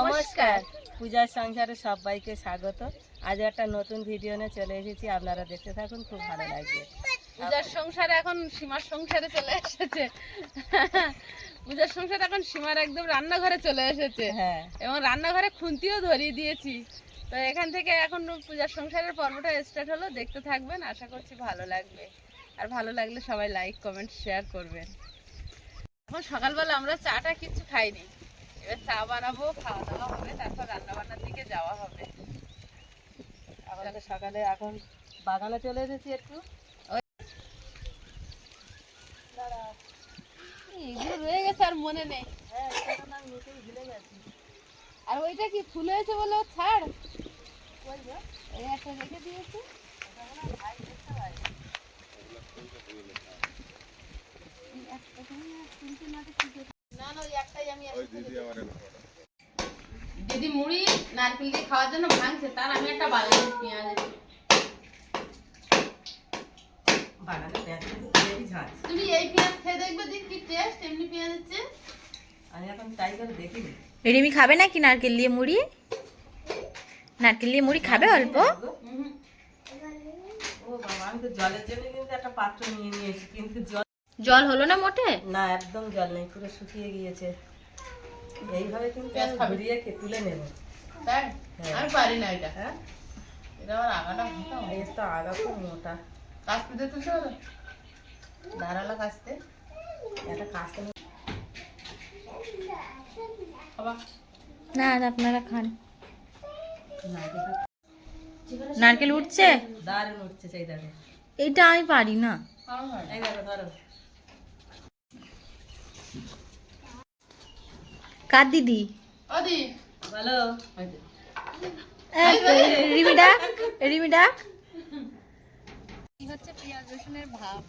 নমস্কার, পূজার সংসারে সবাইকে স্বাগত। আজ একটা নতুন ভিডিও নিয়ে চলে এসেছি, আপনারা দেখতে থাকুন, খুব ভালো লাগবে। পূজার সংসারে এখন সীমার সংসারে চলে এসেছে। পূজার সংসারে এখন সীমার একদম রান্নাঘরে চলে এসেছে। হ্যাঁ, এবং রান্নাঘরে খুন্তিও ধরিয়ে দিয়েছি। তো এখান থেকে এখন পূজার সংসারের পর্বটা স্টার্ট হলো, দেখতে থাকবেন, আশা করছি ভালো লাগবে। আর ভালো লাগলে সবাই লাইক কমেন্ট শেয়ার করবেন। এখন সকালবেলা আমরা চাটা কিছু খাইনি, এবার চা বানাবো, খাওয়া দাওয়া হবে, তারপর রান্না বান্নার দিকে যাওয়া হবে। আমাদের সকালে এখন বাগানে চলে এসেছি একটু। এগুলো রয়ে গেছে আর মনে নেই। হ্যাঁ, এটা তো আমি নিতেই ভুলে গেছি। আর ওইটা কি ফুল হয়েছে বলে ও ছাড় এই একটা রেখে দিয়েছে। দিদি মুড়ি নারকেল দিয়ে খাওয়ার জন্য ভাঙছে, তার আমি একটা বাগানের পেঁয়াজ বাগানে পেঁয়াজ কিন্তু খুবই ঝাঁজ। তুমি এই পেঁয়াজ খেয়ে দেখবে দিন কি টেস্ট, এমনি পেঁয়াজ হচ্ছে। আমি এখন ট্রাই করে দেখিনি। রিমি খাবে নাকি নারকেল দিয়ে মুড়ি? নারকেল দিয়ে মুড়ি খাবে অল্প? ও বাবা, আমি তো জলের জন্য কিন্তু একটা পাত্র নিয়ে নিয়েছি, কিন্তু জল হলো না মোটে? না, একদম জল নেই, পুরো শুকিয়ে গিয়েছে। এইভাবে কিন্তু ঘুরিয়ে তুলে নেব। তাই আমি পারি না এটা। হ্যাঁ, এটা আমার আগাটা মোটা, এই তো আগা খুব মোটা। কাস্তে দিয়ে তুলতে হবে, ধারালা কাস্তে। একটা কাস্তে না, আপনারা খান। নারকেল উঠছে? দারুণ উঠছে, সেই দেখো। এটা আমি পারি না। এই দেখো, ধরো। কার দিদি? ওদি বলো। রিমি ডাক, রিমি ডাক। কি হচ্ছে পেঁয়াজ রসুনের ভাব।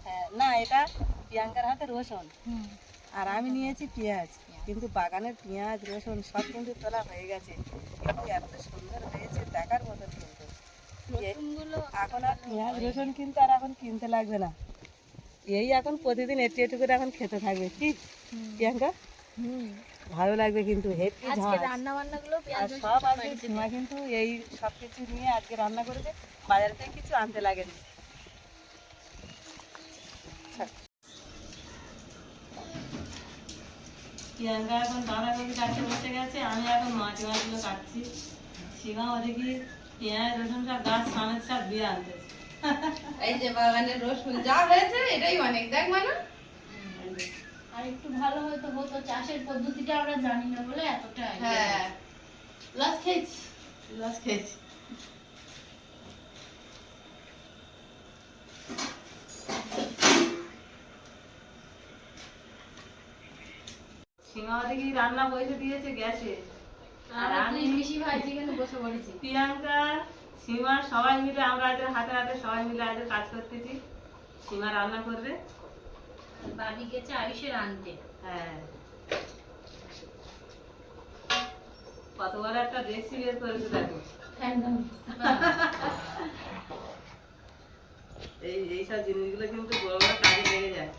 হ্যাঁ, না, এটা প্রিয়াঙ্কার হাতে রসুন আর আমি নিয়েছি পেঁয়াজ। কিন্তু বাগানের পেঁয়াজ রসুন সব কিন্তু তোলা হয়ে গেছে, কিন্তু এত সুন্দর হয়েছে দেখার মতো। কিন্তু এখন আর পেঁয়াজ রসুন কিন্তু আর এখন কিনতে লাগবে না, এই এখন প্রতিদিন একটু একটু করে এখন খেতে থাকবে। কি প্রিয়াঙ্কা? ভালো লাগবে কিন্তু, হেভি ঝাঁজ। রান্না বান্না গুলো আর সব আজকে সীমা কিন্তু এই সব কিছু নিয়ে আজকে রান্না করেছে, বাজার থেকে কিছু আনতে লাগেনি। প্রিয়াঙ্কা এখন বাঁধাকপি কাটতে বসে গেছে, আমি এখন মাছগুলো কাটছি। সীমা ওদিকে পেঁয়াজ রসুন সব গাছ সামেত সব দিয়ে আনতেছে। এই যে বাগানের রসুন যা হয়েছে এটাই অনেক, দেখ মানে। আর একটু ভালো হয়তো হতো, চাষের পদ্ধতিটা আমরা জানি না বলে এতটা। হ্যাঁ, লস খেয়েছি। লস খেয়েছি। সীমা ওদিকে রান্না বসে দিয়েছে গ্যাসে, আর আমি বেশি ভাই যেখানে বসে পড়েছি। প্রিয়াঙ্কা সীমা সবাই মিলে আমরা আজ হাতে হাতে সবাই মিলে আজ কাজ করতেছি। সীমা রান্না করবে, বাড়ি গেছে আয়ুষের আনতে। হ্যাঁ, কত বড় একটা রেসিপি বের করেছে দেখো। একদম এইসব জিনিসগুলো কিন্তু বড় বড় কাজে লেগে যায়।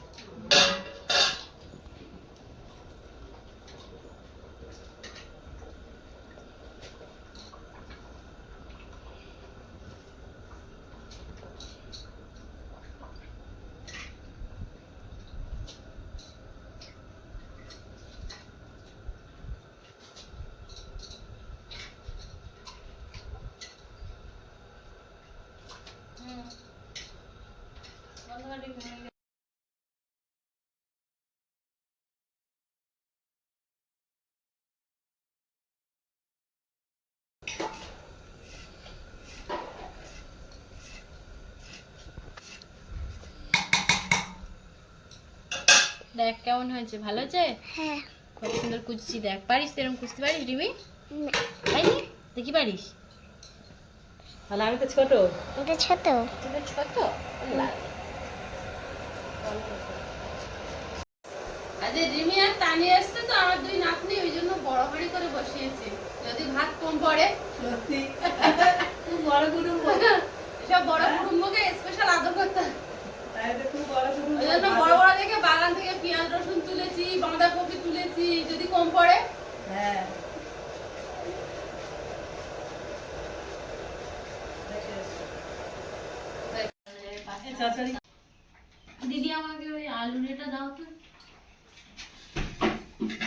দেখ কেমন হয়েছে, ভালো হয়েছে? হ্যাঁ, কত সুন্দর কুচছি। দেখ, পারিস এরকম কুচতে পারিস রিমি? পারিস? দেখি পারিস? তাহলে আমি তো ছোট। এটা ছোট। তুই তো ছোট। আজ রিমি আর তানি আসছে তো আমার দুই নাতনি, ওই জন্য বড় হাঁড়ি করে বসিয়েছে, যদি ভাত কম পড়ে। সত্যি খুব বড় কুটুম্ব, এসব বড় কুটুম্বকে স্পেশাল আদর করতে হয়। তাই তো খুব বড় কুটুম্ব। ওই জন্য বড় বড় দেখে বাগান থেকে পেঁয়াজ রসুন তুলেছি, বাঁধাকপি তুলেছি, যদি কম পড়ে। হ্যাঁ, চচ্চড়ি। দিদি আমাকে ওই আলুর এটা দাও তো।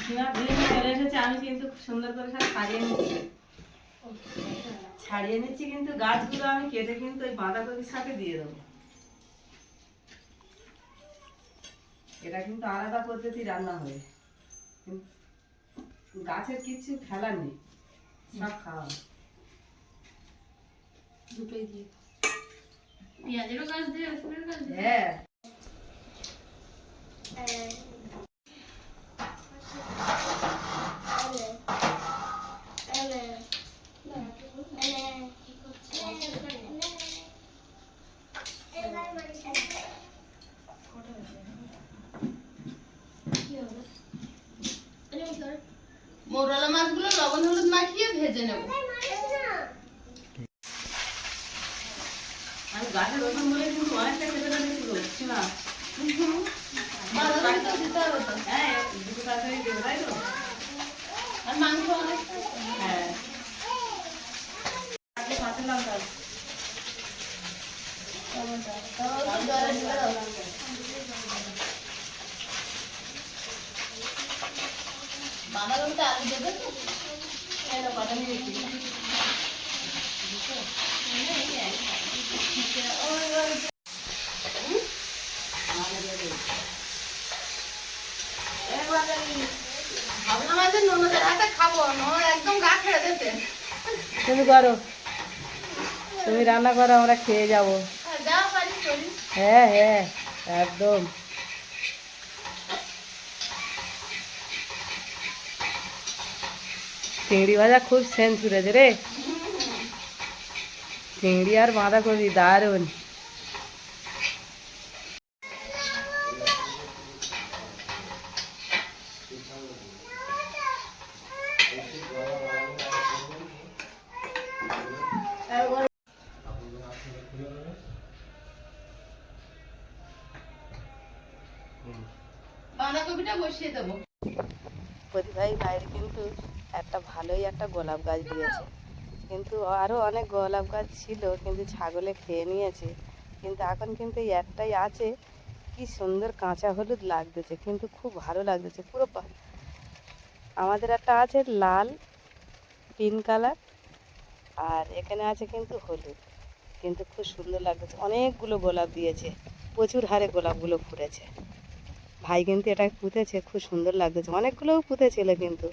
সীমা ধুয়ে নিয়ে চলে এসেছে, আমি কিন্তু খুব সুন্দর করে সব ছাড়িয়ে নিচ্ছি কিন্তু গাছগুলো আমি কেটে কিন্তু ওই বাঁধাকপির সাথে দিয়ে দেবো। এটা কিন্তু আলাদা পদ্ধতি রান্না হবে, গাছের কিছু ফেলার নেই, সব খাওয়া। দুটোই দিয়ে পেঁয়াজেরও গাছ দিয়ে রসুনের গাছ দিয়ে। হ্যাঁ মৌরলা মাছগুলো লবণ হলুদ মাখিয়ে ভেজে নেব। আমি গাছের রসুন বলে কিন্তু অনেকটা খেতে পেরেছি গো সীমা। বাঁধাকপি দিতে হবে তো। হ্যাঁ দুটো তরকারি দেবো তাই তো। আর মাংস অনেক। হ্যাঁ আগে কাঁচা লঙ্কা বাঁধাকপিতে আলু দেবে তো? কটা নিয়েছি। ভাবনা মাছের ননদের হাতে খাবো, ননদ একদম গা ছেড়ে দিতে। তুমি করো, তুমি রান্না করো, আমরা খেয়ে যাবো। যা পারি করি। হ্যাঁ হ্যাঁ একদম। চিংড়ি ভাজা খুব সেন্ট ছুটেছে রে, চিংড়ি আর বাঁধাকপি দারুন। বাঁধাকপিটা বসিয়ে দেবো। প্রদীপ ভাই বাইরে কিন্তু একটা ভালোই একটা গোলাপ গাছ দিয়েছে, কিন্তু আরও অনেক গোলাপ গাছ ছিল কিন্তু ছাগলে খেয়ে নিয়েছে। কিন্তু এখন কিন্তু এই একটাই আছে, কি সুন্দর কাঁচা হলুদ লাগতেছে, কিন্তু খুব ভালো লাগতেছে পুরো। আমাদের একটা আছে লাল পিঙ্ক কালার, আর এখানে আছে কিন্তু হলুদ, কিন্তু খুব সুন্দর লাগতেছে। অনেকগুলো গোলাপ দিয়েছে, প্রচুর হারে গোলাপগুলো ফুটেছে। ভাই কিন্তু এটা পুঁতেছে, খুব সুন্দর লাগতেছে। অনেকগুলোও পুঁতেছিল কিন্তু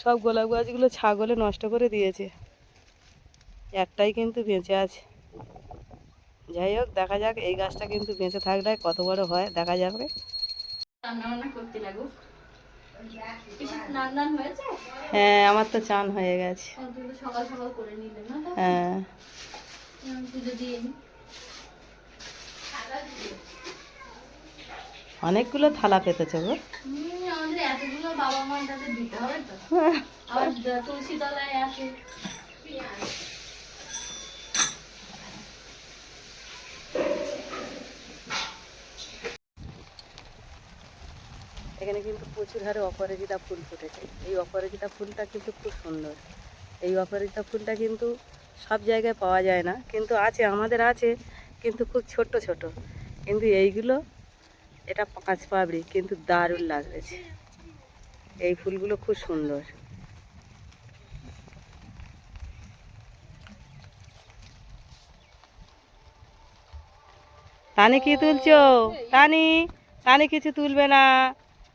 সব গোলাপ গাছগুলো ছাগলে নষ্ট করে দিয়েছে, একটাই কিন্তু বেঁচে আছে। যাই হোক দেখা যাক, এই গাছটা কিন্তু বেঁচে থাকলে কত বড় হয় দেখা যাবে। রান্না বান্না করতে লাগুক। স্নান দান হয়েছে? হ্যাঁ আমার তো চান হয়ে গেছে। অন্তত সকাল সকাল করে নিলে না? হ্যাঁ পুজো দিয়ে নি। অনেকগুলো থালা পেতেছে গো। আমাদের এতগুলো বাবা মার কাছে দিতে হবে তো। আবার তুলসী তলায় আছে। এখানে কিন্তু প্রচুর হারে অপরাজিতা ফুল ফুটেছে। এই অপরাজিতা ফুলটা কিন্তু খুব সুন্দর। এই অপরাজিতা ফুলটা কিন্তু সব জায়গায় পাওয়া যায় না, কিন্তু আছে, আমাদের আছে, কিন্তু খুব ছোট ছোট। কিন্তু এইগুলো, এটা 5 পাপড়ি, কিন্তু দারুণ লাগতেছে। এই ফুলগুলো খুব সুন্দর। টানি কি তুলছো? টানি, টানি কিছু তুলবে না,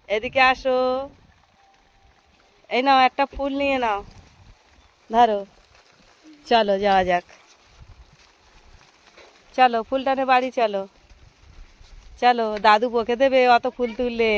এদিকে আসো। এই নাও একটা ফুল নিয়ে নাও, ধরো। চলো যাওয়া যাক, চলো ফুল টানে বাড়ি চলো। চলো, দাদু বকে দেবে অত ফুল তুললে।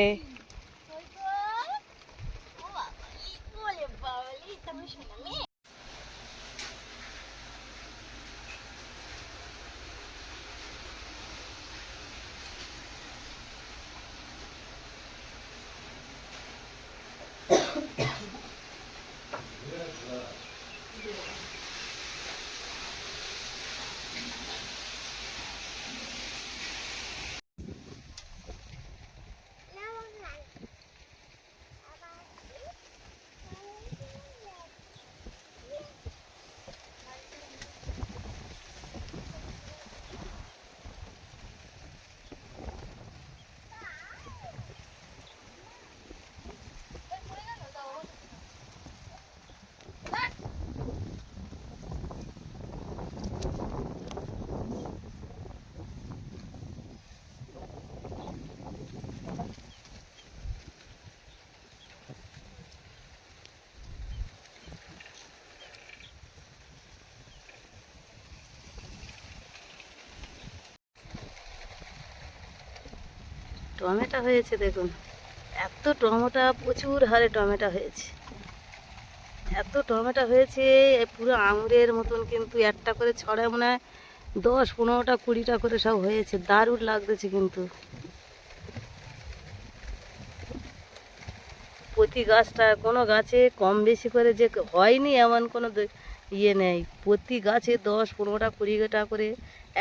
টমেটো হয়েছে দেখুন, এত টমেটো, প্রচুর হারে টমেটো হয়েছে, এত টমেটো হয়েছে পুরো আঙুরের মতন, কিন্তু একটা করে ছড়ায় মনে হয় 10-15টা 20টা করে সব হয়েছে, দারুণ লাগতেছে। কিন্তু প্রতি গাছটা, কোনো গাছে কম বেশি করে যে হয়নি এমন কোনো ইয়ে নেই, প্রতি গাছে 10-15টা 20টা করে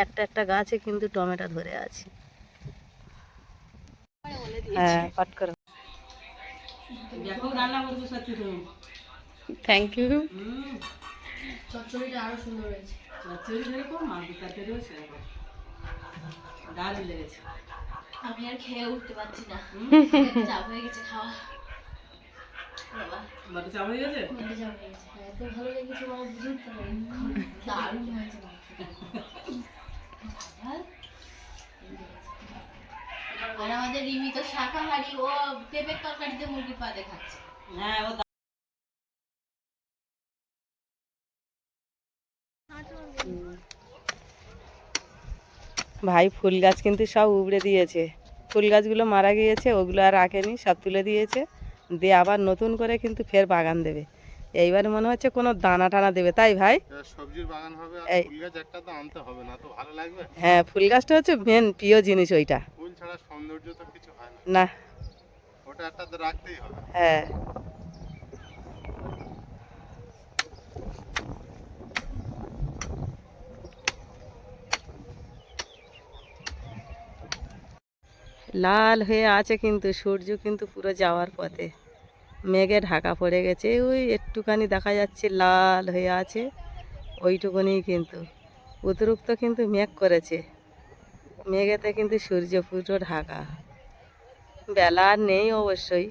একটা একটা গাছে কিন্তু টমেটো ধরে আছে। হ্যাঁ, পাট করো। রান্না করছো সত্যি তুমি। Thank you. চচ্চড়িটা আরো সুন্দর হয়েছে। চচ্চড়ি যেরকম মাছ তরকারিও সেরকম দারুণ লেগেছে। আমি আর খেয়ে উঠতে পারছি না, চাপ হয়ে গেছে খাওয়া। বাবা বাটা চাপ হয়ে গেছে, মধ্যে চাপ হয়ে গেছে। এত ভালো লেগেছে বাবা, বুঝে উঠতে পারি। দারুণ হয়েছে মাংসটা। আর আমাদের রিমি তো শাকাহারি, ও পেঁপের তরকারিতে মুরগির পা দিয়ে খাচ্ছে। হ্যাঁ ও ভাই ফুল গাছ কিন্তু সব উবড়ে দিয়েছে, ফুল গাছগুলো মারা গিয়েছে, ওগুলো আর রাখেনি, সব তুলে দিয়েছে, দিয়ে আবার নতুন করে কিন্তু ফের বাগান দেবে। এইবার মনে হচ্ছে কোনো দানা টানা দেবে, তাই ভাই? সবজির বাগান হবে, আর ফুল গাছ একটা তো আনতে হবে, না তো ভালো লাগবে। হ্যাঁ, ফুল গাছটা হচ্ছে মেন প্রিয় জিনিস, ওইটা ফুল ছাড়া সৌন্দর্য তো কিছু হয় না, না। ওটা একটা তো রাখতেই হবে। হ্যাঁ, লাল হয়ে আছে কিন্তু সূর্য কিন্তু পুরো যাওয়ার পথে, মেঘে ঢাকা পড়ে গেছে, ওই একটুখানি দেখা যাচ্ছে লাল হয়ে আছে, ওইটুকুনি কিন্তু অতিরিক্ত কিন্তু মেঘ করেছে, মেঘেতে কিন্তু সূর্য পুরো ঢাকা, বেলা আর নেই অবশ্যই।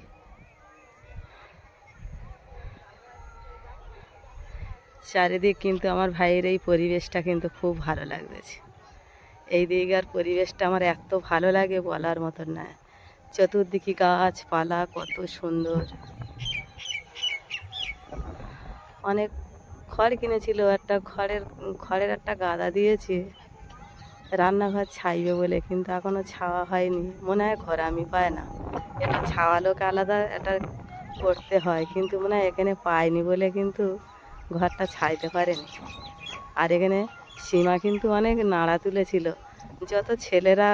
চারিদিক কিন্তু আমার ভাইয়ের এই পরিবেশটা কিন্তু খুব ভালো লাগতেছে, এই দিককার পরিবেশটা আমার এত ভালো লাগে বলার মতন না, চতুর্দিকে গাছপালা কত সুন্দর। অনেক খড় কিনেছিল, একটা খড়ের একটা গাদা দিয়েছে রান্নাঘর ছাইবে বলে, কিন্তু এখনো ছাওয়া হয়নি, মনে হয় ঘর আমি পায় না, এটা ছাওয়ালোকে আলাদা এটা করতে হয়, কিন্তু মনে হয় এখানে পায়নি বলে কিন্তু ঘরটা ছাইতে পারেনি। আর এখানে সীমা কিন্তু অনেক নাড়া তুলেছিল, যত ছেলেরা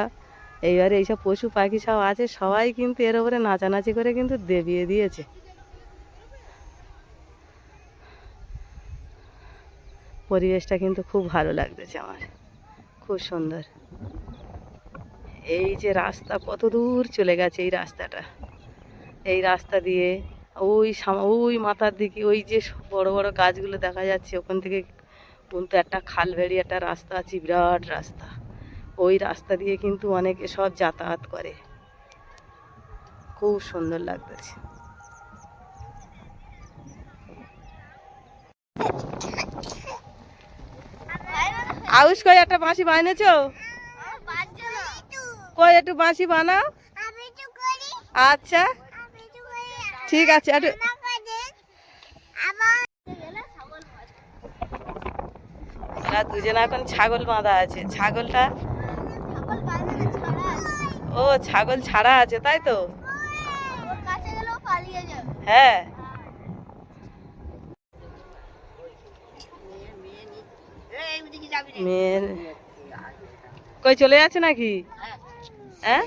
এইবারে এইসব পশু পাখি সব আছে সবাই কিন্তু এর উপরে নাচানাচি করে কিন্তু দেবিয়ে দিয়েছে। পরিবেশটা কিন্তু খুব ভালো লাগতেছে আমার, খুব সুন্দর। এই যে রাস্তা কত দূর চলে গেছে, এই রাস্তাটা, এই রাস্তা দিয়ে ওই মাথার দিকে ওই যে বড় বড় গাছগুলো দেখা যাচ্ছে, ওখান থেকে কিন্তু একটা খাল বেরিয়ে একটা রাস্তা আছে, বিরাট রাস্তা, ওই রাস্তা দিয়ে কিন্তু অনেকে সব যাতায়াত করে, খুব সুন্দর লাগতেছে। আউশ কই একটা বাঁশি বানিয়েছো? কই একটু বাঁশি বানাও। আচ্ছা ঠিক আছে। দুজনে এখন ছাগল বাঁধা আছে, ছাগলটা ও ছাগল ছাড়া আছে তাই তো, হ্যাঁ। মেয়ের কই চলে যাচ্ছে নাকি? হ্যাঁ,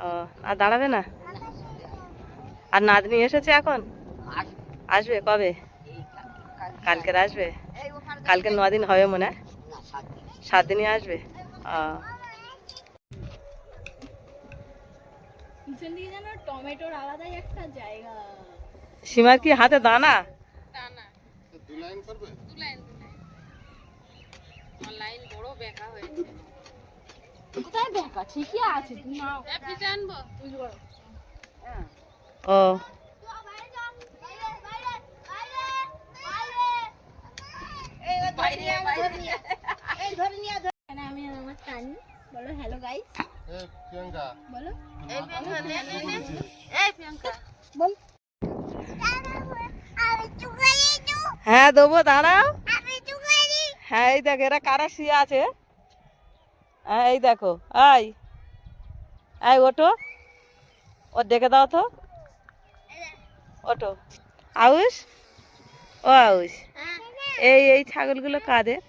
ও আর দাঁড়াবে না? আর নাতনি এসেছে এখন? আসবে কবে? কালকের আসবে? কালকে 9 দিন হবে মনে হয়, 7 দিনই আসবে। টমেটোর আলাদাই একটা জায়গা। সীমার কি হাতে দানা? দু লাইন করবে? লাইন বড় বেঁকা হয়েছে। কোথায় দেখা? ঠিকই আছে, তুমি নাও। জানবো ও আমি আমার টানি বলো হ্যালো গাইস, এই প্রিয়াঙ্কা বলো এই প্রিয়াঙ্কা বল। হ্যাঁ দেবো, দাঁড়াও। হ্যাঁ এই দেখো এরা কারা শুয়ে আছে, হ্যাঁ এই দেখো, এই ওটো, ও ডেকে দাও তো, ওটো। আউশ, ও আউশ, এই ছাগলগুলো কাদের?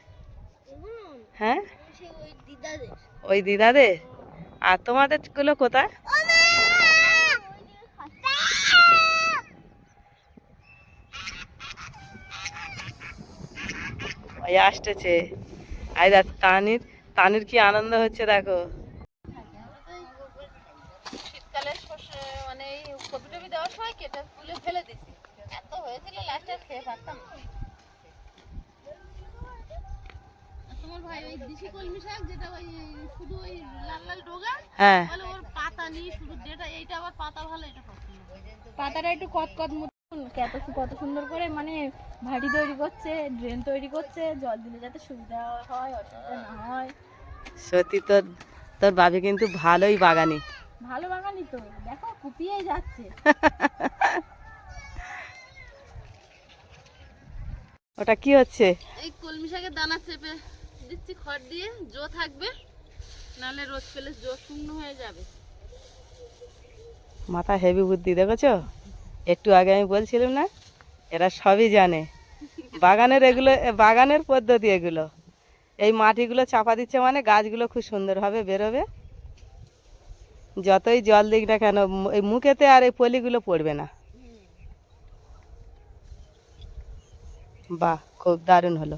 হ্যাঁ, ওই দিদাদের। আর তোমাদের গুলো কোথায়? ওই আসতেছে। আই দেখ তানির, তানির কি আনন্দ হচ্ছে দেখো। শীতকালে সর্ষে মানে এই কপি টপি দেওয়ার সময় কেটে তুলে ফেলে দিছি, এত হয়েছিল লাস্টে খেয়ে পারতাম না। তোমার ভাই ওই দেশি কলমি শাক যেটা ওই শুধু ওই লাল লাল ডোগা, হ্যাঁ, বলে ওর পাতা নিয়ে শুধু যেটা, এইটা আবার পাতা ভালো, এটা পছন্দ। পাতাটা একটু কত মতন কত সুন্দর করে মানে ভাটি তৈরি করছে, ড্রেন তৈরি করছে, জল দিলে যাতে সুবিধা হয়, অসুবিধা না হয়। সত্যি তোর, তোর ভাবি কিন্তু ভালোই বাগানি। ভালো বাগানই তো, দেখো কুপিয়ে যাচ্ছে। ওটা কি হচ্ছে? এই কলমি শাকের দানা চেপে দিচ্ছি খড় দিয়ে, জো থাকবে, নাহলে রোদ পেলে জো শূন্য হয়ে যাবে। মাথা হেভি বুদ্ধি দেখেছো? একটু আগে আমি বলছিলাম না, এরা সবই জানে। বাগানের এগুলো, বাগানের পদ্ধতি এগুলো। এই মাটিগুলো চাপা দিচ্ছে মানে গাছগুলো খুব সুন্দরভাবে বেরোবে। যতই জল দিক না কেন এই মুখেতে আর এই পলিগুলো পড়বে না। বাহ, খুব দারুণ হলো।